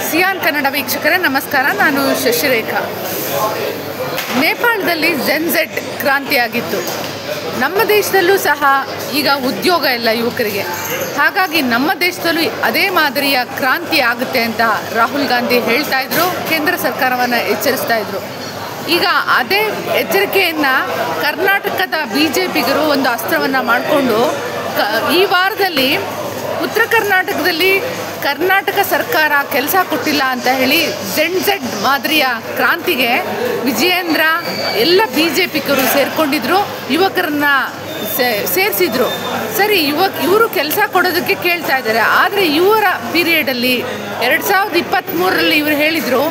Xi'an Kannada ವೀಕ್ಷಕರೇ ನಮಸ್ಕಾರ. ನಾನು ಶಶಿರೇಖಾ. ನೇಪಾಳದಲ್ಲಿ ಜೆನ್ಝೆಡ್ ಕ್ರಾಂತಿಯಾಗಿತ್ತು. ನಮ್ಮ ದೇಶದಲ್ಲೂ ಸಹ ಈಗ ಉದ್ಯೋಗ ಇಲ್ಲ ಯುವಕರಿಗೆ. ಹಾಗಾಗಿ ನಮ್ಮ ದೇಶದಲ್ಲೂ ಅದೇ ಮಾದರಿಯ ಕ್ರಾಂತಿ ಆಗುತ್ತೆ ಅಂತ ರಾಹುಲ್ ಗಾಂಧಿ ಹೇಳ್ತಾ ಇದ್ರು, ಕೇಂದ್ರ ಸರ್ಕಾರವನ್ನು ಎಚ್ಚರಿಸ್ತಾ ಇದ್ರು. ಈಗ ಅದೇ ಎಚ್ಚರಿಕೆಯನ್ನು ಕರ್ನಾಟಕದ BJPಗರು ಒಂದು ಅಸ್ತ್ರವನ್ನು ಮಾಡಿಕೊಂಡು ಈ ವಾರದಲ್ಲಿ ಉತ್ತರ ಕರ್ನಾಟಕದಲ್ಲಿ ಕರ್ನಾಟಕ ಸರ್ಕಾರ ಕೆಲಸ ಕೊಟ್ಟಿಲ್ಲ ಅಂತ ಹೇಳಿ ಜೆನ್ಝೆಡ್ ಮಾದರಿಯ ಕ್ರಾಂತಿಗೆ ವಿಜಯೇಂದ್ರ ಎಲ್ಲ BJPಗರು ಸೇರಿಕೊಂಡಿದ್ರು, ಯುವಕರನ್ನ ಸೇರಿಸಿದ್ರು. ಸರಿ, ಇವರು ಕೆಲಸ ಕೊಡೋದಕ್ಕೆ ಕೇಳ್ತಾ ಇದ್ದಾರೆ. ಆದರೆ ಇವರ ಪೀರಿಯಡಲ್ಲಿ 2023ರಲ್ಲಿ ಇವರು ಹೇಳಿದರು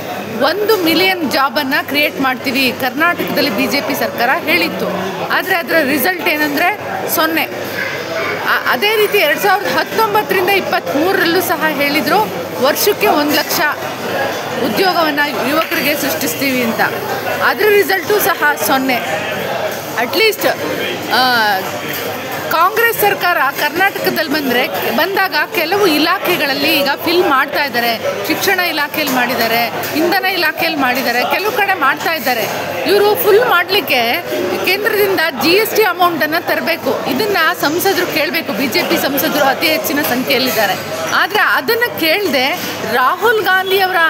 1 ಮಿಲಿಯನ್ ಜಾಬನ್ನು ಕ್ರಿಯೇಟ್ ಮಾಡ್ತೀವಿ ಕರ್ನಾಟಕದಲ್ಲಿ BJP ಸರ್ಕಾರ ಹೇಳಿತ್ತು. ಆದರೆ ಅದರ ರಿಸಲ್ಟ್ ಏನಂದರೆ 0. ಅದೇ ರೀತಿ 2019ರಿಂದ 23ರಲ್ಲೂ ಸಹ ಹೇಳಿದರು ವರ್ಷಕ್ಕೆ 1 ಲಕ್ಷ ಉದ್ಯೋಗವನ್ನು ಯುವಕರಿಗೆ ಸೃಷ್ಟಿಸ್ತೀವಿ ಅಂತ. ಅದರ ರಿಸಲ್ಟು ಸಹ 0. ಅಟ್ಲೀಸ್ಟ್ ಕಾಂಗ್ರೆಸ್ ಸರ್ಕಾರ ಕರ್ನಾಟಕದಲ್ಲಿ ಬಂದಾಗ ಕೆಲವು ಇಲಾಖೆಗಳಲ್ಲಿ ಈಗ ಫಿಲ್ ಮಾಡ್ತಾ ಇದ್ದಾರೆ. ಶಿಕ್ಷಣ ಇಲಾಖೆಯಲ್ಲಿ ಮಾಡಿದ್ದಾರೆ, ಇಂಧನ ಇಲಾಖೆಯಲ್ಲಿ ಮಾಡಿದ್ದಾರೆ, ಕೆಲವು ಕಡೆ ಮಾಡ್ತಾ ಇದ್ದಾರೆ. ಇವರು ಫುಲ್ ಮಾಡಲಿಕ್ಕೆ ಕೇಂದ್ರದಿಂದ GST ಅಮೌಂಟನ್ನು ತರಬೇಕು. ಇದನ್ನು ಸಂಸದರು ಕೇಳಬೇಕು. BJP ಸಂಸದರು ಅತಿ ಹೆಚ್ಚಿನ ಸಂಖ್ಯೆಯಲ್ಲಿದ್ದಾರೆ. ಆದರೆ ಅದನ್ನು ಕೇಳದೆ ರಾಹುಲ್ ಗಾಂಧಿಯವರ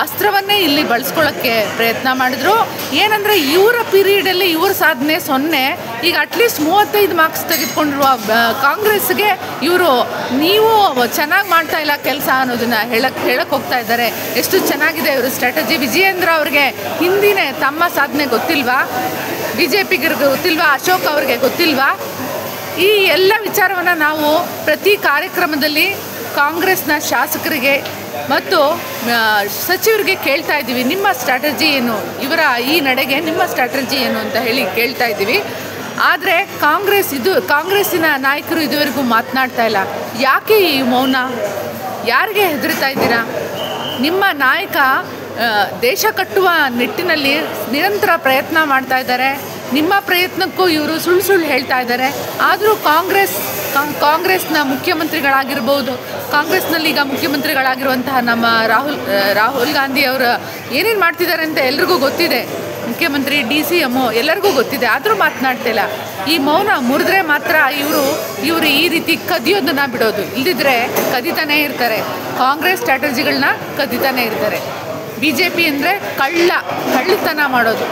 ಅಸ್ತ್ರವನ್ನೇ ಇಲ್ಲಿ ಬಳಸ್ಕೊಳ್ಳೋಕ್ಕೆ ಪ್ರಯತ್ನ ಮಾಡಿದ್ರು. ಏನಂದರೆ ಇವರ ಪೀರಿಯಡಲ್ಲಿ ಇವ್ರ ಸಾಧನೆ 0. ಈಗ ಅಟ್ಲೀಸ್ಟ್ 35 ಮಾರ್ಕ್ಸ್ ತೆಗೆದುಕೊಂಡಿರುವ ಕಾಂಗ್ರೆಸ್ಗೆ ಇವರು ನೀವು ಚೆನ್ನಾಗಿ ಮಾಡ್ತಾ ಇಲ್ಲ ಕೆಲಸ ಅನ್ನೋದನ್ನು ಹೇಳಕ್ಕೆ ಹೋಗ್ತಾ ಇದ್ದಾರೆ. ಎಷ್ಟು ಚೆನ್ನಾಗಿದೆ ಇವರು ಸ್ಟ್ರಾಟಜಿ. ವಿಜಯೇಂದ್ರ ಅವ್ರಿಗೆ ಹಿಂದಿನೇ ತಮ್ಮ ಸಾಧನೆ ಗೊತ್ತಿಲ್ವಾ? BJPಗರಿಗೆ ಗೊತ್ತಿಲ್ವಾ? ಅಶೋಕ್ ಅವ್ರಿಗೆ ಗೊತ್ತಿಲ್ವಾ? ಈ ಎಲ್ಲ ವಿಚಾರವನ್ನು ನಾವು ಪ್ರತಿ ಕಾರ್ಯಕ್ರಮದಲ್ಲಿ ಕಾಂಗ್ರೆಸ್ನ ಶಾಸಕರಿಗೆ ಮತ್ತು ಸಚಿವರಿಗೆ ಕೇಳ್ತಾ ಇದ್ದೀವಿ. ನಿಮ್ಮ ಸ್ಟ್ರಾಟಜಿ ಏನು, ಇವರ ಈ ನಡೆಗೆ ನಿಮ್ಮ ಸ್ಟ್ರಾಟಜಿ ಏನು ಅಂತ ಹೇಳಿ ಕೇಳ್ತಾ ಇದ್ದೀವಿ. ಆದರೆ ಕಾಂಗ್ರೆಸ್ಸಿನ ನಾಯಕರು ಇದುವರೆಗೂ ಮಾತನಾಡ್ತಾ ಇಲ್ಲ. ಯಾಕೆ ಈ ಮೌನ? ಯಾರಿಗೆ ಹೆದರ್ತಾ ಇದ್ದೀರಾ? ನಿಮ್ಮ ನಾಯಕ ದೇಶ ಕಟ್ಟುವ ನಿಟ್ಟಿನಲ್ಲಿ ನಿರಂತರ ಪ್ರಯತ್ನ ಮಾಡ್ತಾ ಇದ್ದಾರೆ. ನಿಮ್ಮ ಪ್ರಯತ್ನಕ್ಕೂ ಇವರು ಸುಳ್ಳು ಹೇಳ್ತಾ ಇದ್ದಾರೆ. ಆದರೂ ಕಾಂಗ್ರೆಸ್ನ ಮುಖ್ಯಮಂತ್ರಿಗಳಾಗಿರ್ಬೋದು, ಕಾಂಗ್ರೆಸ್ನಲ್ಲಿ ಈಗ ಮುಖ್ಯಮಂತ್ರಿಗಳಾಗಿರುವಂತಹ ನಮ್ಮ ರಾಹುಲ್ ಗಾಂಧಿ ಅವರು ಏನೇನು ಮಾಡ್ತಿದ್ದಾರೆ ಅಂತ ಎಲ್ರಿಗೂ ಗೊತ್ತಿದೆ. ಮುಖ್ಯಮಂತ್ರಿ DCM ಎಲ್ಲರಿಗೂ ಗೊತ್ತಿದೆ. ಆದರೂ ಮಾತನಾಡ್ತಿಲ್ಲ. ಈ ಮೌನ ಮುರಿದ್ರೆ ಮಾತ್ರ ಇವರು ಈ ರೀತಿ ಕದಿಯೋದನ್ನು ಬಿಡೋದು. ಇಲ್ಲದಿದ್ದರೆ ಕದಿತಾನೇ ಇರ್ತಾರೆ. ಕಾಂಗ್ರೆಸ್ ಸ್ಟ್ರಾಟಜಿಗಳನ್ನ ಕದಿತಾನೇ ಇರ್ತಾರೆ. BJP ಅಂದರೆ ಕಳ್ಳತನ ಮಾಡೋದು,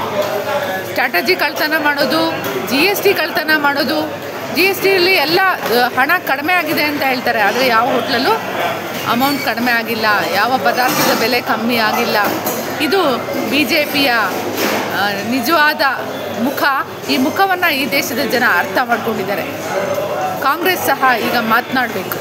ಸ್ಟ್ರಾಟಜಿ ಕಳ್ಳತನ ಮಾಡೋದು, GST ಕಳ್ಳತನ ಮಾಡೋದು. GSTಯಲ್ಲಿ ಎಲ್ಲ ಹಣ ಕಡಿಮೆ ಆಗಿದೆ ಅಂತ ಹೇಳ್ತಾರೆ. ಆದರೆ ಯಾವ ಹೋಟ್ಲಲ್ಲೂ ಅಮೌಂಟ್ ಕಡಿಮೆ ಆಗಿಲ್ಲ, ಯಾವ ಪದಾರ್ಥದ ಬೆಲೆ ಕಮ್ಮಿ ಆಗಿಲ್ಲ. ಇದು BJPಯ ನಿಜವಾದ ಮುಖ. ಈ ಮುಖವನ್ನು ಈ ದೇಶದ ಜನ ಅರ್ಥ ಮಾಡ್ಕೊಂಡಿದ್ದಾರೆ. ಕಾಂಗ್ರೆಸ್ ಸಹ ಈಗ ಮಾತನಾಡಬೇಕು.